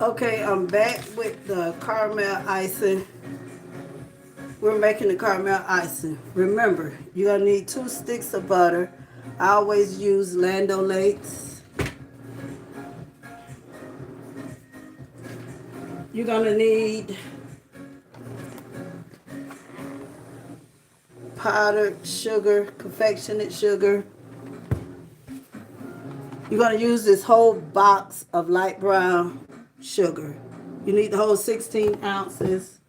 Okay, I'm back with the caramel icing. We're making the caramel icing. Remember, you're gonna need 2 sticks of butter. I always use Land O'Lakes. You're gonna need powdered sugar, confectionate sugar. You're gonna use this whole box of light brown sugar. You need the whole 16 ounces.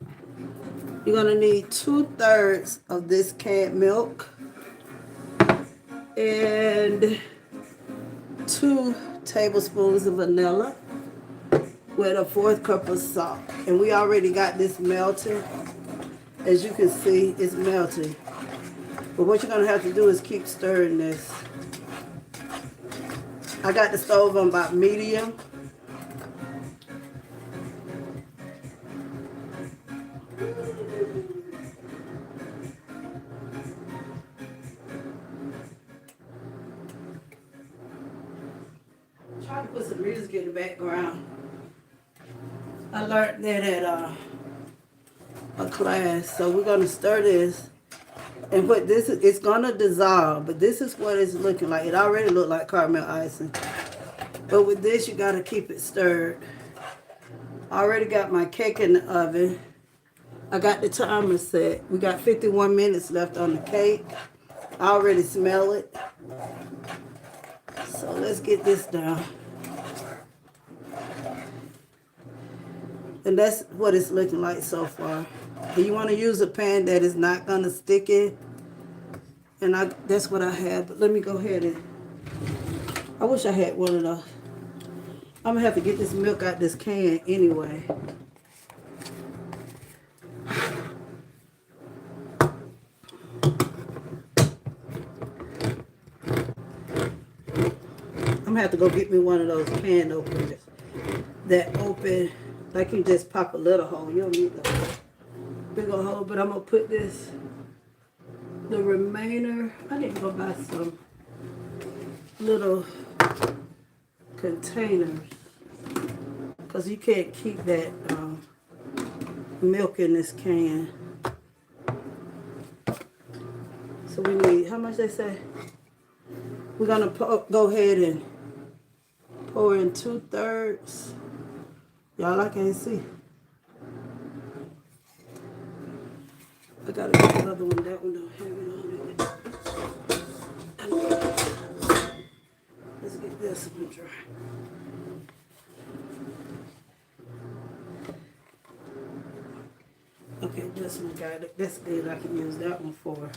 You're gonna need 2/3 of this canned milk and 2 tablespoons of vanilla with a 1/4 cup of salt. And we already got this melting. As you can see, it's melting. But what you're gonna have to do is keep stirring this. I got the stove on about medium. Try to put some music in the background. I learned that at a class. So we're gonna stir this. And what this is, it's gonna dissolve, but this is what it's looking like. It already looked like caramel icing. But with this, you gotta keep it stirred. I already got my cake in the oven. I got the timer set. We got 51 minutes left on the cake. I already smell it. So let's get this down. And that's what it's looking like so far. And you want to use a pan that is not going to stick in. And that's what I have. But let me go ahead and... I wish I had one of those. I'm going to have to get this milk out this can anyway. I'm going to have to go get me one of those can openers that open, like you just pop a little hole. You don't need the big old hole, but I'm going to put this, the remainder, I need to go buy some little containers because you can't keep that milk in this can. So we need, how much they say? We're going to go ahead and pour in 2/3. Y'all, I can't see. I gotta get another one. That one don't have it on it. Let's get this one dry. Okay, this one got it. That's good. I can use that one for.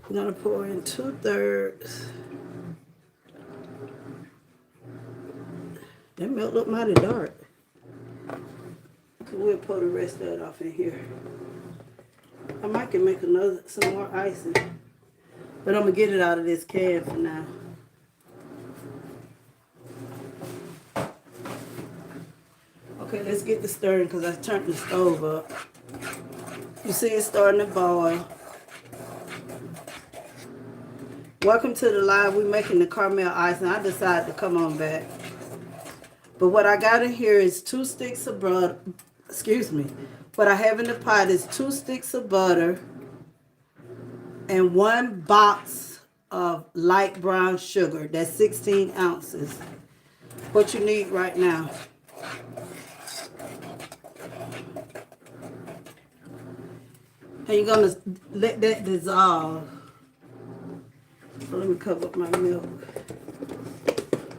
I'm gonna pour in 2/3. That milk look mighty dark. So we'll pour the rest of it off in here. I might can make some more icing. But I'm gonna get it out of this can for now. Okay, let's get the stirring because I turned the stove up. You see it's starting to boil. Welcome to the live. We're making the caramel icing. I decided to come on back. But what I got in here is 2 sticks of butter. Excuse me. What I have in the pot is 2 sticks of butter and 1 box of light brown sugar. That's 16 ounces. What you need right now. And you're going to let that dissolve. So let me cover up my milk.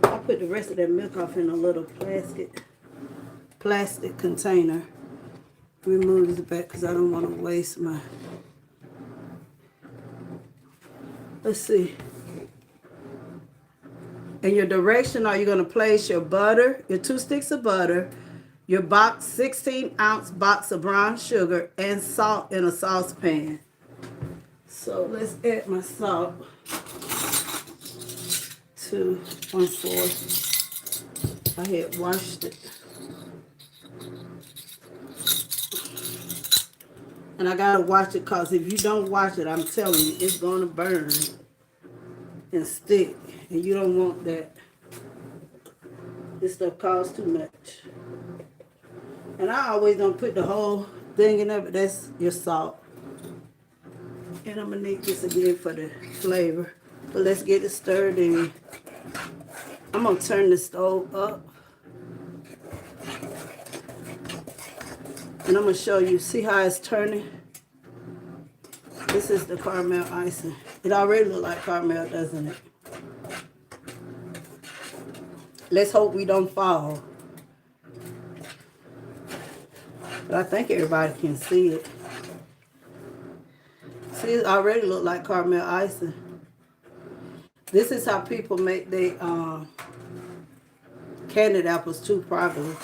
I'll put the rest of that milk off in a little plastic container. Remove this back because I don't want to waste my... Let's see. In your direction, are you going to place your butter, your 2 sticks of butter, your 16-ounce box of brown sugar, and salt in a saucepan. So let's add my salt to 1/4. I had washed it. And I gotta watch it because if you don't watch it, I'm telling you, it's gonna burn and stick. And you don't want that. This stuff costs too much. And I always don't put the whole thing in there, but that's your salt. And I'm gonna need this again for the flavor. But let's get it stirred in. I'm gonna turn the stove up. And I'm gonna show you, see how it's turning? This is the caramel icing. It already looks like caramel, doesn't it? Let's hope we don't fall. But I think everybody can see it. See, it already look like caramel icing. This is how people make their candied apples too, probably.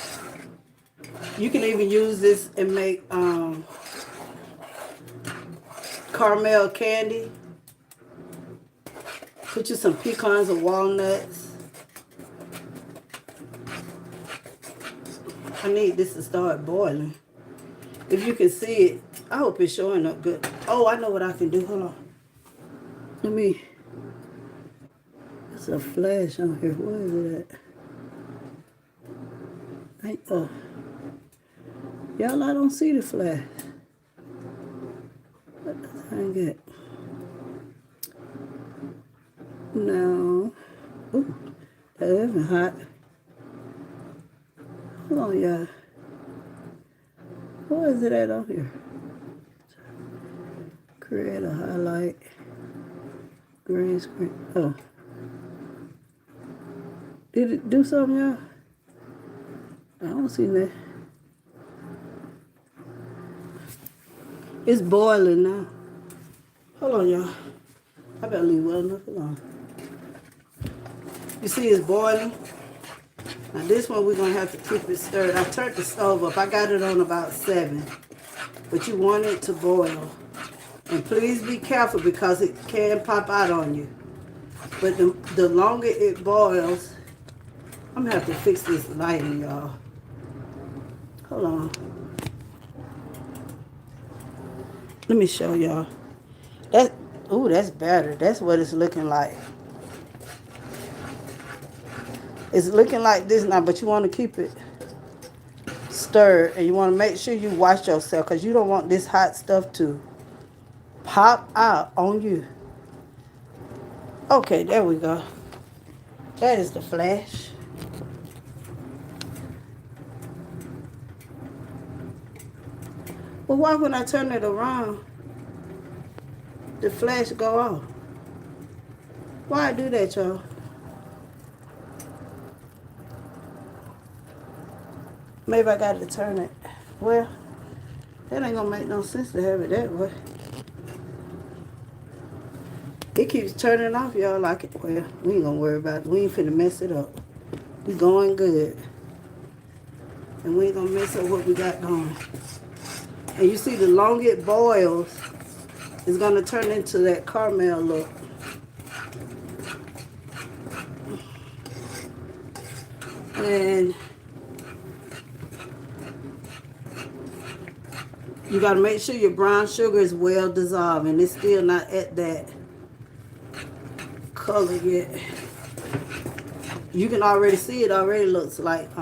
You can even use this and make caramel candy. Put you some pecans or walnuts. I need this to start boiling. If you can see it, I hope it's showing up good. Oh, I know what I can do. Hold on. Let me. There's a flash on here. Where is it at? Oh. Y'all, I don't see the flash. What the thing at? No. Ooh, that isn't hot. Hold on, y'all. What is it at on here? Create a highlight. Green screen. Oh. Did it do something, y'all? I don't see that. It's boiling now. Hold on, y'all. I better leave well enough alone. You see it's boiling? Now this one we're going to have to keep it stirred. I turned the stove up. I got it on about 7. But you want it to boil. And please be careful because it can pop out on you. But the longer it boils, I'm going to have to fix this lighting, y'all. Hold on. Let me show y'all. Ooh, that's better. That's what it's looking like. It's looking like this now, but you want to keep it stirred. And you want to make sure you wash yourself because you don't want this hot stuff to pop out on you. Okay, there we go. That is the flash. Well, why when I turn it around, the flash go off? Why I do that, y'all? Maybe I got to turn it. Well, that ain't gonna make no sense to have it that way. It keeps turning off, y'all, like it. Well, we ain't gonna worry about it. We ain't finna mess it up. We going good. And we ain't gonna mess up what we got going. And you see, the longer it boils, it's gonna turn into that caramel look. And you gotta make sure your brown sugar is well dissolved and it's still not at that color yet. You can already see it already looks like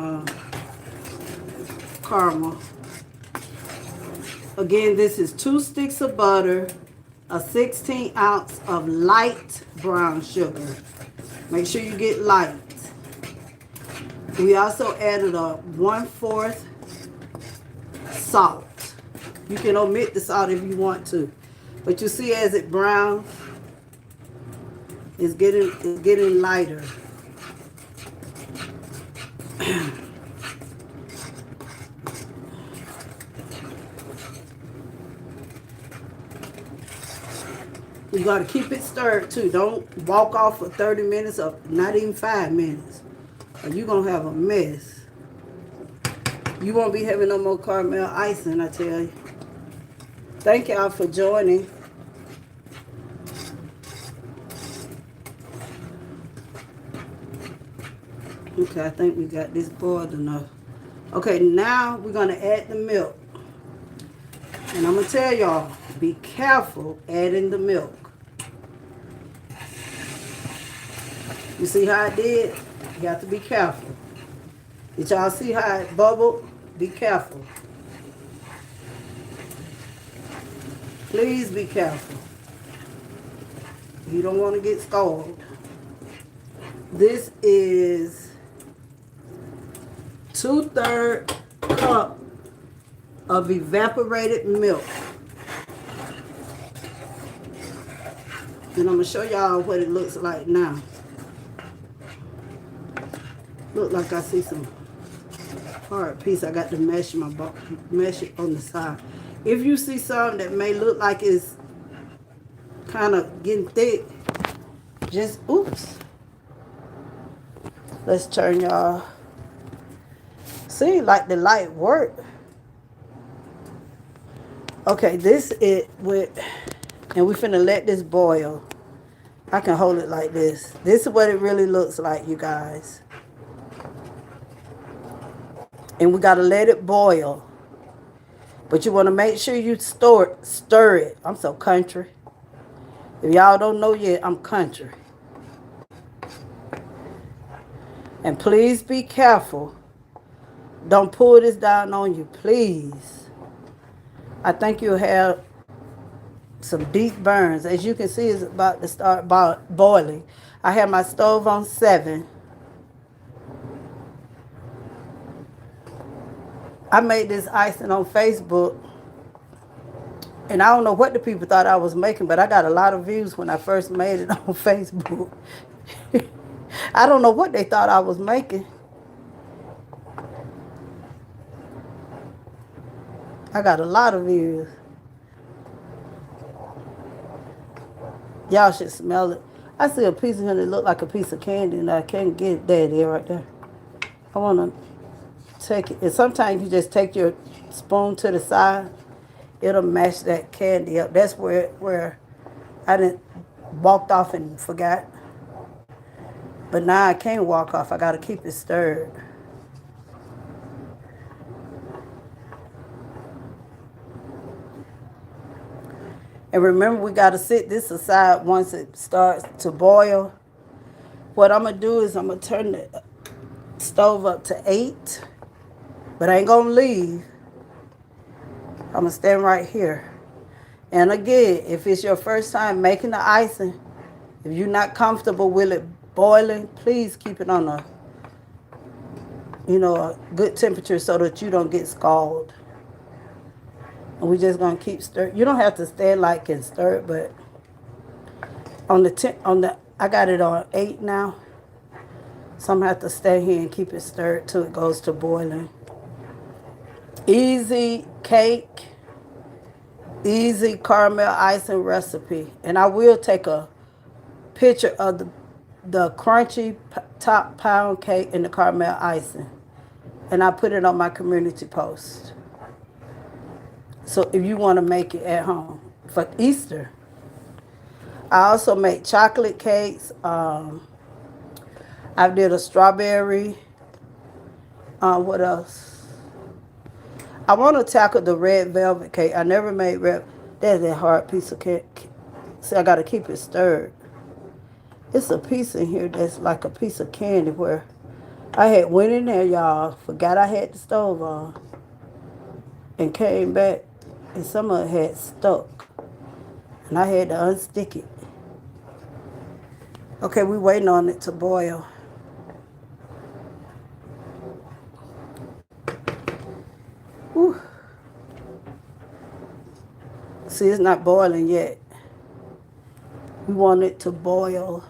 caramel. Again, this is 2 sticks of butter, a 16 ounce of light brown sugar. Make sure you get light. We also added a 1/4 salt. You can omit the salt if you want to. But you see as it browns, it's getting lighter. You got to keep it stirred too. Don't walk off for 30 minutes or not even 5 minutes. Or you're going to have a mess. You won't be having no more caramel icing, I tell you. Thank y'all for joining. Okay, I think we got this boiled enough. Okay, now we're going to add the milk. And I'm going to tell y'all, be careful adding the milk. You see how it did? You have to be careful. Did y'all see how it bubbled? Be careful. Please be careful. You don't want to get scalded. This is 2/3 cup of evaporated milk. And I'm going to show y'all what it looks like now. Look like I see some hard piece. I got to mesh it on the side. If you see something that may look like it's kind of getting thick, just oops. Let's turn y'all. See, like the light work. Okay, this it with, and we finna let this boil. I can hold it like this. This is what it really looks like, you guys. And we gotta let it boil. But you wanna make sure you stir it. I'm so country. If y'all don't know yet, I'm country. And please be careful. Don't pull this down on you, please. I think you'll have some deep burns. As you can see, it's about to start boiling. I have my stove on 7. I made this icing on Facebook. And I don't know what the people thought I was making, but I got a lot of views when I first made it on Facebook. I don't know what they thought I was making. I got a lot of views. Y'all should smell it. I see a piece of it that look like a piece of candy, and I can't get it. There it is right there. I want to take it. And sometimes you just take your spoon to the side. It'll mash that candy up. That's where I didn't walked off and forgot. But now I can't walk off. I got to keep it stirred. And remember, we got to sit this aside once it starts to boil. What I'm going to do is I'm going to turn the stove up to 8. But I ain't going to leave. I'm going to stand right here. And again, if it's your first time making the icing, if you're not comfortable with it boiling, please keep it on a good temperature so that you don't get scalded. And we're just gonna keep stirring. You don't have to stand like and stir it, but I got it on 8 now. So I'm gonna have to stay here and keep it stirred till it goes to boiling. Easy cake, easy caramel icing recipe. And I will take a picture of the crunchy top pound cake and the caramel icing. And I put it on my community post. So if you want to make it at home for Easter. I also make chocolate cakes. I did a strawberry. What else? I want to tackle the red velvet cake. I never made red. That's a hard piece of cake. See, I got to keep it stirred. It's a piece in here that's like a piece of candy where I had went in there, y'all. Forgot I had the stove on. And came back. And some of it had stuck. And I had to unstick it. Okay, we waiting on it to boil. Whew. See, it's not boiling yet. We want it to boil.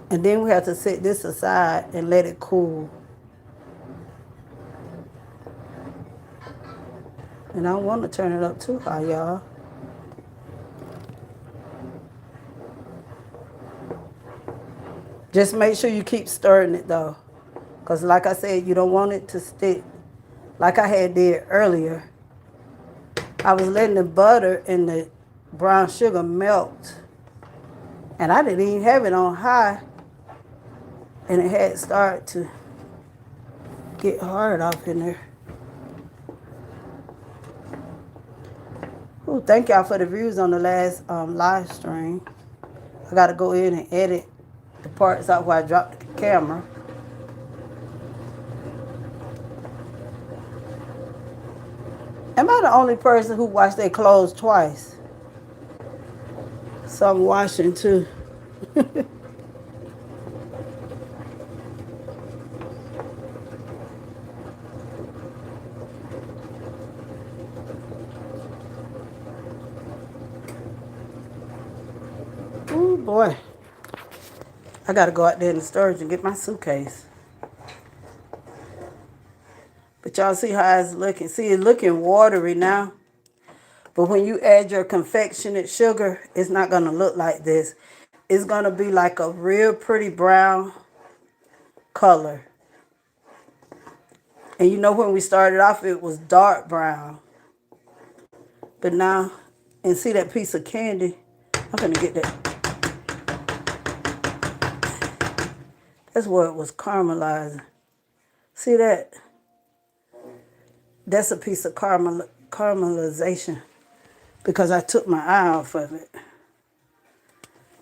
And then we have to set this aside and let it cool. And I don't want to turn it up too high, y'all. Just make sure you keep stirring it, though. Because like I said, you don't want it to stick. Like I had did earlier. I was letting the butter and the brown sugar melt. And I didn't even have it on high. And it had started to get hard off in there. Ooh, thank y'all for the views on the last live stream. I got to go in and edit the parts out where I dropped the camera. Am I the only person who wash their clothes twice? So I'm washing too. Oh boy. I gotta go out there in the storage and get my suitcase. But y'all see how it's looking? See, it's looking watery now. But when you add your confectionate sugar, it's not gonna look like this. It's gonna be like a real pretty brown color. And you know when we started off, it was dark brown. But now, and see that piece of candy? I'm gonna get that. That's where it was caramelizing. See that? That's a piece of caramelization because I took my eye off of it.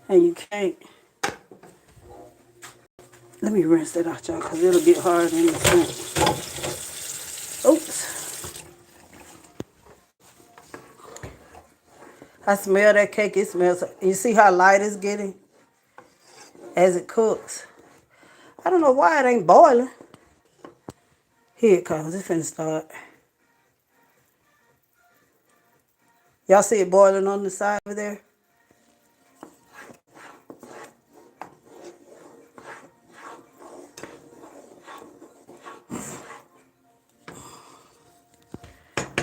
And you can't. Let me rinse that out, y'all, because it'll get hard in the sink. Oops. I smell that cake. It smells. You see how light it's getting as it cooks? I don't know why it ain't boiling. Here it comes. It's finna start. Y'all see it boiling on the side over there?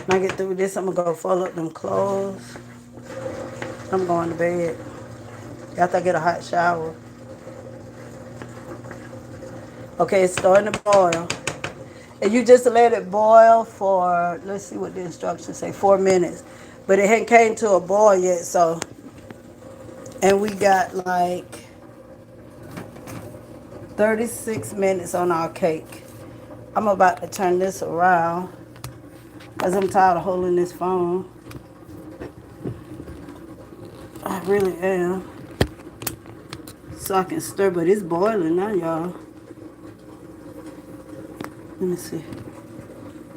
When I get through this, I'm going to go fold up them clothes. I'm going to bed. After I get a hot shower. Okay, it's starting to boil. And you just let it boil for, let's see what the instructions say, 4 minutes. But it hadn't came to a boil yet, so. And we got like 36 minutes on our cake. I'm about to turn this around because I'm tired of holding this phone. I really am. So I can stir, but it's boiling now, y'all. Let me see.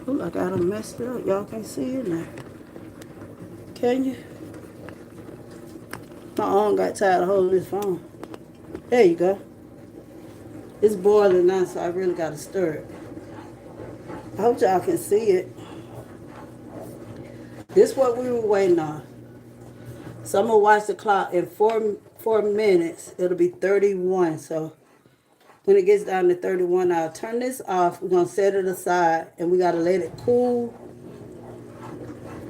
Look like I done messed it up. Y'all can't see it now. Can you? My arm got tired of holding this phone. There you go. It's boiling now, so I really got to stir it. I hope y'all can see it. This is what we were waiting on. So I'm going to watch the clock. In 4 minutes, it'll be 31. So when it gets down to 31, I'll turn this off. We're going to set it aside, and we got to let it cool.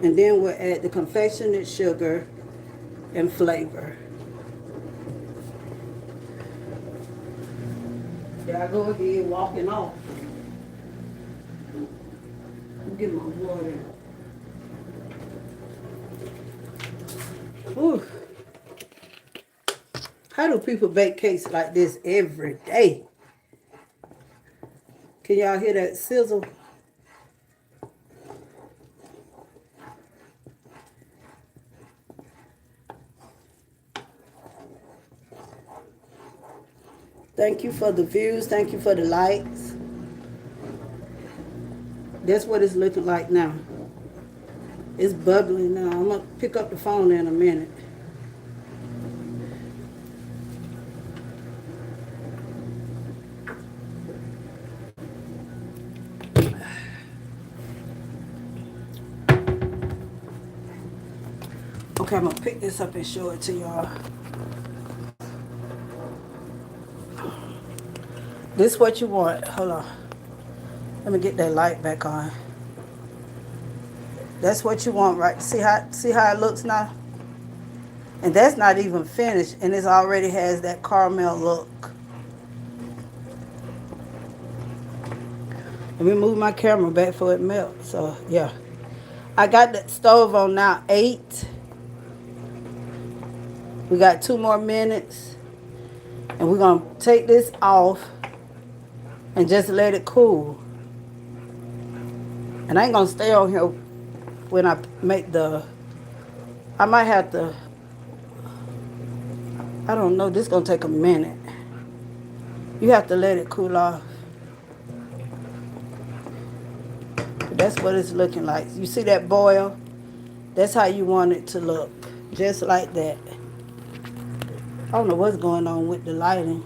And then we'll add the confectionate sugar and flavor. There I go again, walking off. Let me get my water. Ooh. How do people bake cakes like this every day? Can y'all hear that sizzle? Thank you for the views. Thank you for the likes. That's what it's looking like now. It's bubbling now. I'm going to pick up the phone in a minute. Okay, I'm going to pick this up and show it to y'all. This is what you want. Hold on. Let me get that light back on. That's what you want, right? See how it looks now? And that's not even finished, and it already has that caramel look. Let me move my camera back before it melts. So, yeah. I got the stove on now 8. We got 2 more minutes. And we're going to take this off and just let it cool. And I ain't going to stay on here when I make I might have to, I don't know, this is going to take a minute. You have to let it cool off. But That's what it's looking like. You see that boil? That's how you want it to look. Just like that. I don't know what's going on with the lighting.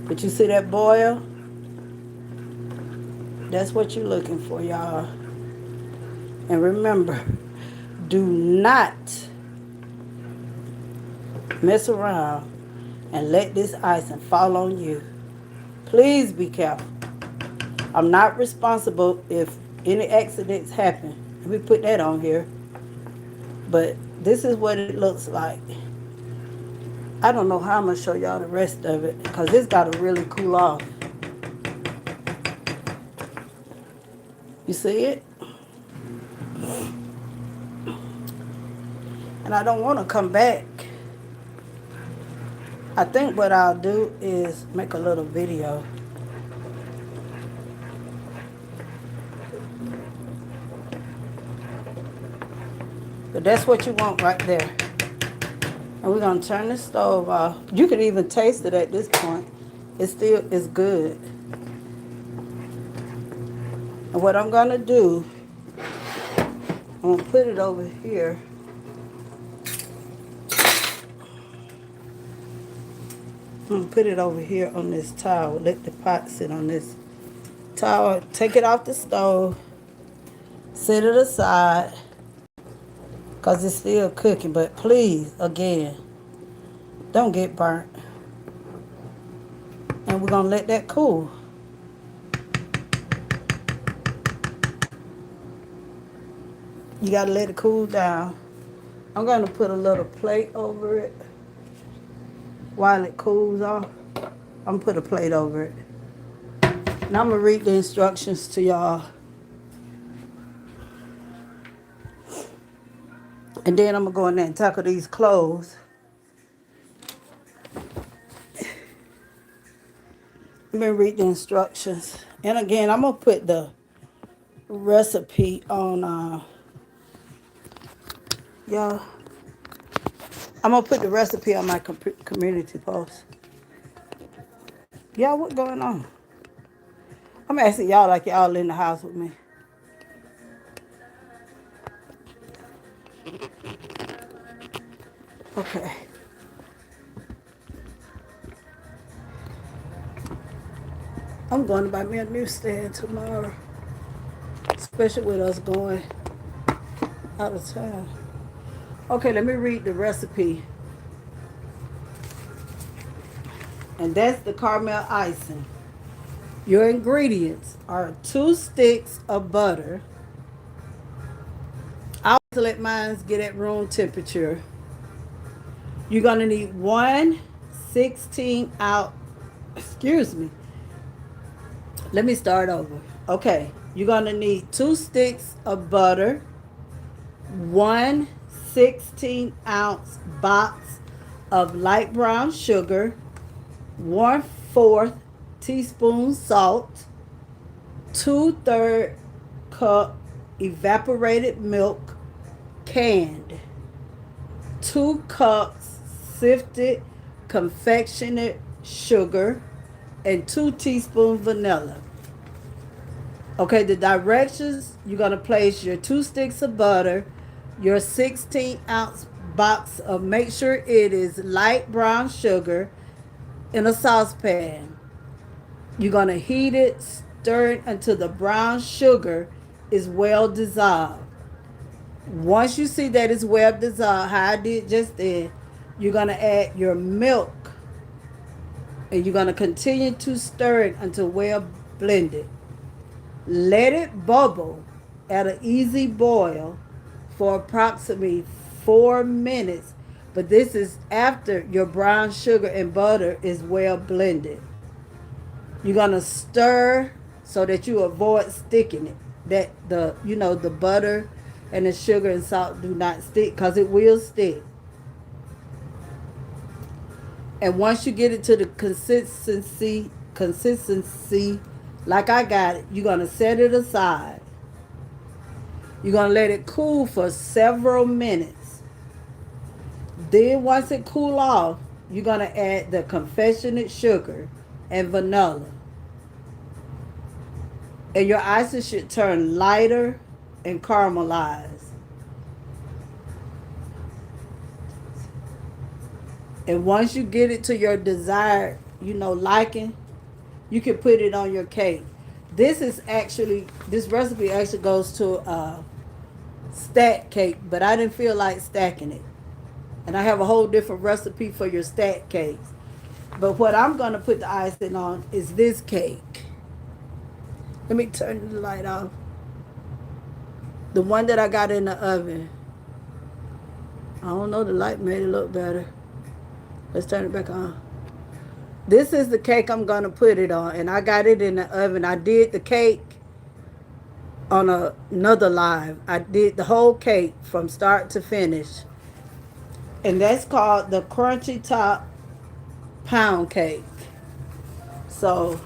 But you see that boil? That's what you're looking for, y'all. And remember, do not mess around and let this icing fall on you. Please be careful. I'm not responsible if any accidents happen. Let me put that on here. But this is what it looks like. I don't know how I'm going to show y'all the rest of it because it's got to really cool off. You see it? And I don't want to come back. I think what I'll do is make a little video. But that's what you want right there. And we're going to turn the stove off. You can even taste it at this point. It's good. And what I'm going to do, I'm going to put it over here. I'm going to put it over here on this towel. Let the pot sit on this towel. Take it off the stove. Set it aside. Because it's still cooking. But please, again, don't get burnt. And we're going to let that cool. You got to let it cool down. I'm going to put a little plate over it. While it cools off, I'm going to put a plate over it. Now I'm going to read the instructions to y'all. And then I'm going to go in there and tackle these clothes. Let me read the instructions. And again, I'm going to put the recipe on, y'all. I'm going to put the recipe on my community post. Y'all, what's going on? I'm asking y'all like y'all in the house with me. Okay. I'm going to buy me a newsstand tomorrow. Especially with us going out of town. Okay, let me read the recipe. And that's the caramel icing. Your ingredients are 2 sticks of butter. I always let mine get at room temperature. You're going to need 1 16-ounce, excuse me. Let me start over. Okay, you're going to need 2 sticks of butter, 1 16-ounce box of light brown sugar, 1/4 teaspoon salt, 2/3 cup evaporated milk, canned, 2 cups sifted confectionate sugar, and 2 teaspoons vanilla. Okay, the directions: you're going to place your 2 sticks of butter, your 16-ounce box of, make sure it is light brown sugar, in a saucepan. You're going to heat it, stir it until the brown sugar is well dissolved. Once you see that it's well dissolved, how I did just then, you're going to add your milk. And you're going to continue to stir it until well blended. Let it bubble at an easy boil for approximately 4 minutes. But this is after your brown sugar and butter is well blended. You're going to stir so that you avoid sticking it. That the butter and the sugar and salt do not stick, because it will stick. And once you get it to the consistency like I got it, you're going to set it aside. You're going to let it cool for several minutes. Then once it cool off, you're going to add the confectionate sugar and vanilla. And your icing should turn lighter and caramelize. And once you get it to your desired, liking, you can put it on your cake. This recipe actually goes to stack cake, but I didn't feel like stacking it. And I have a whole different recipe for your stack cakes. But what I'm going to put the icing on is this cake. Let me turn the light off. The one that I got in the oven. I don't know, the light made it look better. Let's turn it back on. This is the cake I'm going to put it on. And I got it in the oven. I did the cake on another live. I did the whole cake from start to finish. And that's called the Crunchy Top Pound Cake. So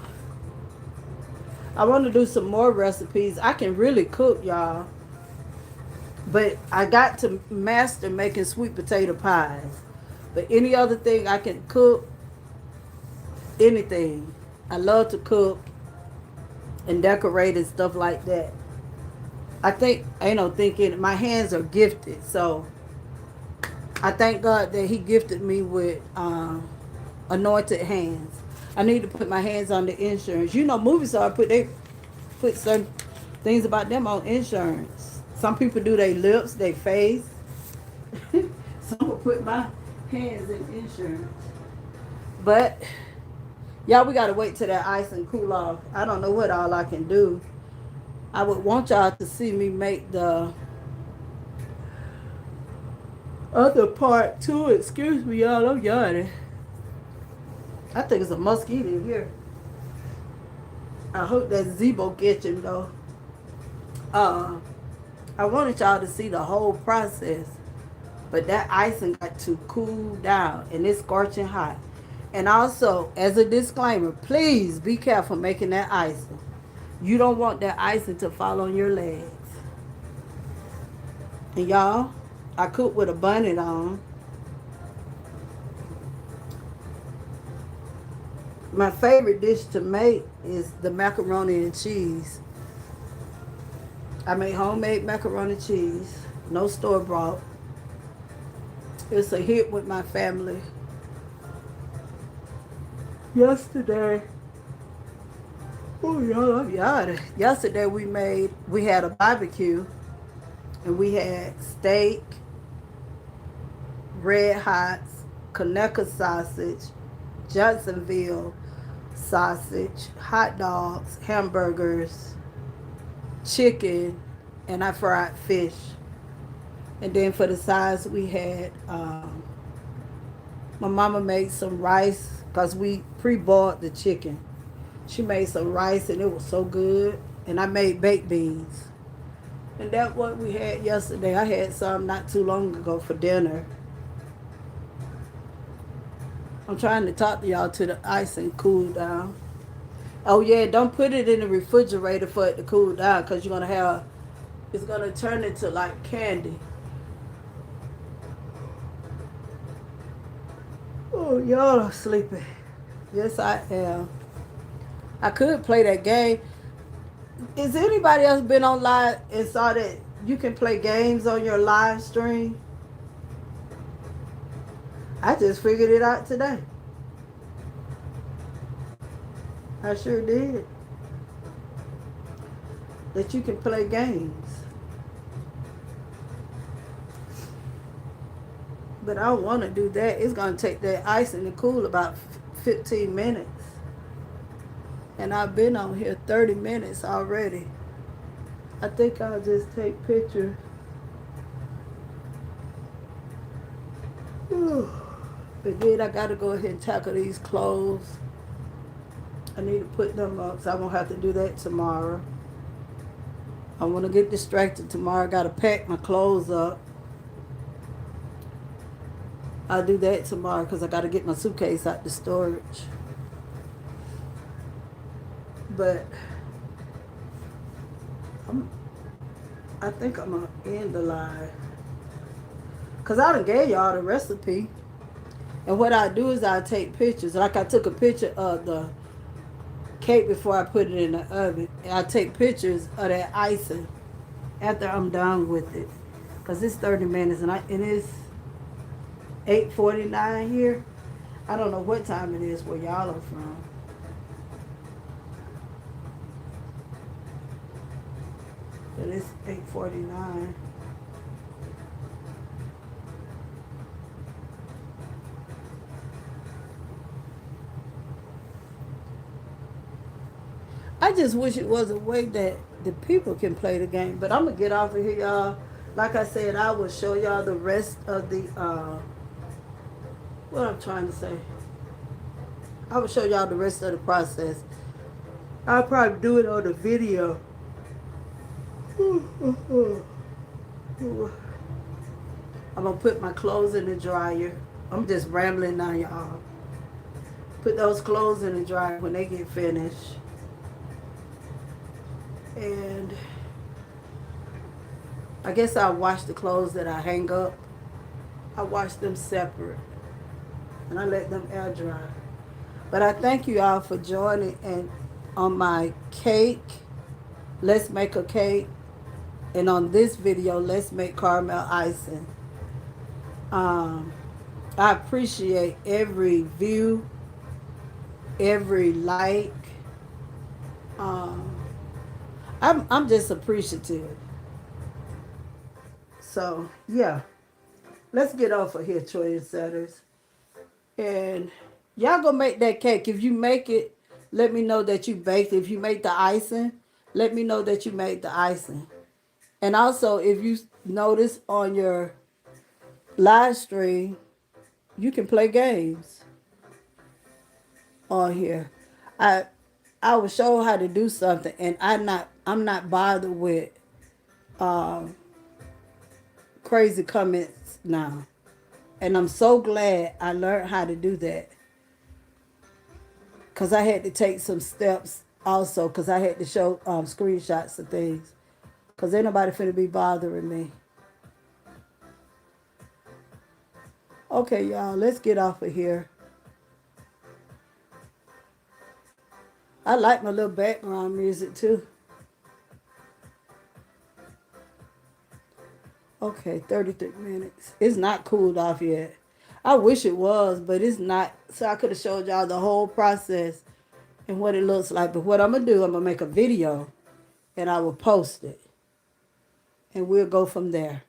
I want to do some more recipes. I can really cook, y'all. But I got to master making sweet potato pies. But any other thing I can cook, anything. I love to cook and decorate and stuff like that. I think, my hands are gifted. So I thank God that he gifted me with anointed hands. I need to put my hands on the insurance. Movie stars put certain things about them on insurance. Some people do their lips, their face. Some will put my hands in insurance. But y'all, we gotta wait till that icing cool off. I don't know what all I can do. I would want y'all to see me make the other part too. Excuse me, y'all. I'm yawning. I think it's a mosquito in here. I hope that Zebo gets him though. I wanted y'all to see the whole process, but that icing got to cool down, and it's scorching hot. And also, as a disclaimer, please be careful making that icing. You don't want that icing to fall on your legs. And y'all, I cook with a bonnet on. My favorite dish to make is the macaroni and cheese. I make homemade macaroni and cheese, no store bought. It's a hit with my family. Yesterday, yesterday we had a barbecue, and we had steak, red hots, Conecuh sausage, Johnsonville sausage, hot dogs, hamburgers, chicken, and I fried fish. And then for the sides we had, my mama made some rice because we pre-boiled the chicken. She made some rice and it was so good. And I made baked beans. And that's what we had yesterday. I had some not too long ago for dinner. I'm trying to talk to y'all till the icing cool down. Oh yeah, don't put it in the refrigerator for it to cool down, because it's gonna turn into like candy. Oh, y'all are sleeping. Yes, I am. I could play that game. Is anybody else been on live and saw that you can play games on your live stream? I just figured it out today. I sure did. That you can play games. But I don't want to do that. It's going to take that icing to cool about 15 minutes. And I've been on here 30 minutes already. I think I'll just take pictures. But then I got to go ahead and tackle these clothes. I need to put them up, so I won't have to do that tomorrow. I want to get distracted tomorrow. I got to pack my clothes up. I'll do that tomorrow because I got to get my suitcase out the storage. But I think I'm going to end the live. Because I done gave y'all the recipe. And what I do is I take pictures. Like I took a picture of cake before I put it in the oven. And I take pictures of that icing after I'm done with it. Because it's 30 minutes and it's 8:49 here. I don't know what time it is where y'all are from. But it's 8:49. I just wish it was a way that the people can play the game. But I'm going to get off of here, y'all. Like I said, I will show y'all the rest of the, what I'm trying to say. I will show y'all the rest of the process. I'll probably do it on the video. I'm going to put my clothes in the dryer. I'm just rambling now, y'all. Put those clothes in the dryer when they get finished. And I guess I'll wash the clothes that I hang up. I wash them separate. And I let them air dry. But I thank you all for joining and on my cake. Let's make a cake. And on this video, let's make caramel icing. I appreciate every view, every like. I'm just appreciative. So yeah, let's get off of here, trendsetters. And y'all gonna make that cake. If you make it, let me know that you baked it. If you make the icing, let me know that you made the icing. And also, if you notice on your live stream, you can play games on here. I will show how to do something, and I'm not bothered with crazy comments now. And I'm so glad I learned how to do that. Because I had to take some steps also, because I had to show screenshots of things. Because ain't nobody finna be bothering me. Okay, y'all, let's get off of here. I like my little background music too. Okay, 33 minutes. It's not cooled off yet. I wish it was, but it's not. So I could have showed y'all the whole process and what it looks like. But what I'm going to do, I'm going to make a video and I will post it. And we'll go from there.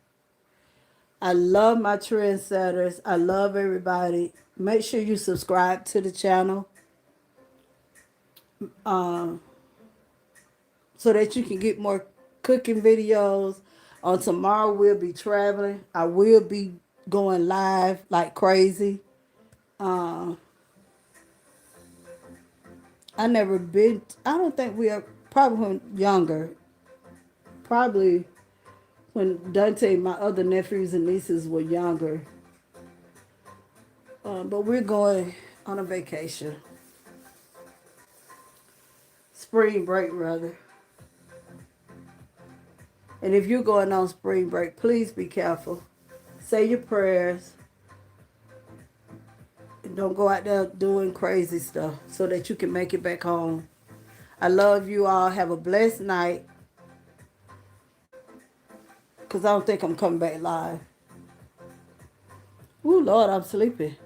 I love my trendsetters. I love everybody. Make sure you subscribe to the channel. So that you can get more cooking videos. On tomorrow, we'll be traveling. I will be going live like crazy. I never been, I don't think we are, probably when younger. Probably when Dante, my other nephews and nieces were younger. But we're going on a vacation. Spring break, rather. And if you're going on spring break, please be careful. Say your prayers. And don't go out there doing crazy stuff so that you can make it back home. I love you all. Have a blessed night. Because I don't think I'm coming back live. Ooh, Lord, I'm sleepy.